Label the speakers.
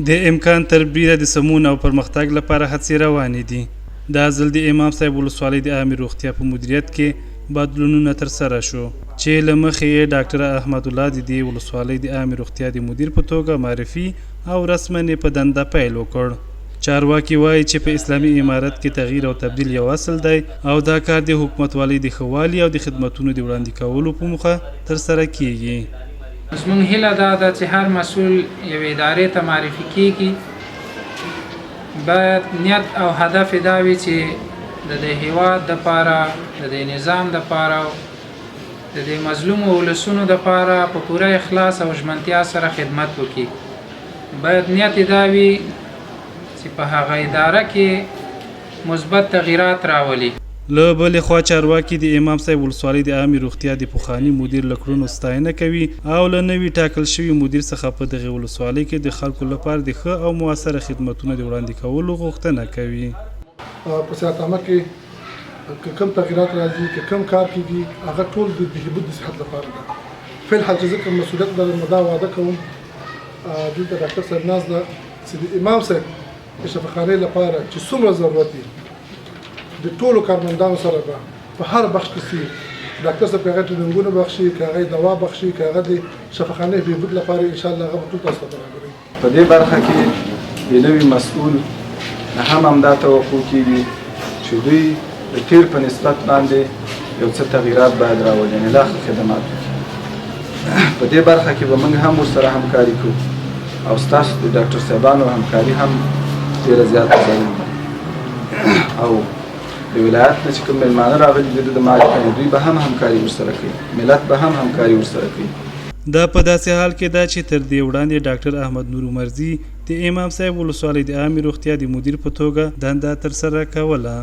Speaker 1: د امکان تربیه د سمون او پرمختګ لپاره هڅې روانې دي. دا ځل د امام صاحب ولسوالۍ د عامې روغتیا په مدیریت کې بدلونونه ترسره شو چې له مخې یې ډاکټر احمد الله د دې ولسوالۍ د عامې روغتیا د مدیر په توګه معرفي او رسماً په دنده پیل وکړ. چارواکي وایي چې په اسلامي امارت کې تغییر او تبدیل یو اصل دی او دا کار د حکومتوالۍ د ښه والي او د خدمتونو د وړاندې کولو په موخه ترسره کیږي.
Speaker 2: زموږ هیله دا ده چې هر مسؤل یوې ادارې ته معرفي کیږي باید نیت او هدف دا وي چې د دې هیواد دپاره د دې نظام دپاره د دې مظلومو ولسونو دپاره په پوره اخلاص او ژمنتیا سره خدمت وکړي. باید نیت دا وي چې په هغه اداره کې مثبت تغییرات راولي.
Speaker 1: له بلې خوا چارواکي د امام صاحب ولسوالۍ د عامې روغتیا د پخواني مدیر له کړنو ستاینه کوي او له نوي ټاکل شوي مدیر څخه په دغې ولسوالۍ کې د خلکو لپاره د ښه او مؤثره خدمتونو د وړاندې کولو غوښتنه کوي.
Speaker 3: په صحت عامه کې که کوم تغییرات راځي که کوم کار کېږي هغه ټول د بهبود د صحت لپاره ده. فی الحال چې زه کوم مسؤلیت لرم دا وعده کوم دلته ډاکټر صاحب ناست ده چې د امام صاحب د شفاخانې لپاره چې څومره ضرورت وي د ټولو کارمندانو سره به په هر بخش کې سي ډاکټر صاحب هغه ټریننګونه بخشي که هغه دوا بخشي که هغه د شفاخانې بهبود لپاره انشاءالله هغه به ټول تاسو ته برابروي.
Speaker 4: په دې برخه کې د نوي مسؤل نه هم همدا توقع کېږي چې دوی د تیر په نسبت باندې یو څه تغییرات باید راولي، یعنې لا ښه خدمات وکړي. په دې برخه کې به موږ هم ورسره همکاري کوو او ستاسو د ډاکټر صاحبانو همکاري هم ډېره زیاته ضروري ده او د ولایت نه چې کوم مېلمانه راغلي دي د معرفي دوی به هم همکاري ورسره کوي، ملت به هم همکاري ورسره کوي.
Speaker 1: دا په داسې حال کې ده چې تر دې وړاندې ډاکټر احمد نور عمرزي د امام صاحب ولسوالۍ د عامې روغتیا د مدیر په توګه دنده ترسره کوله.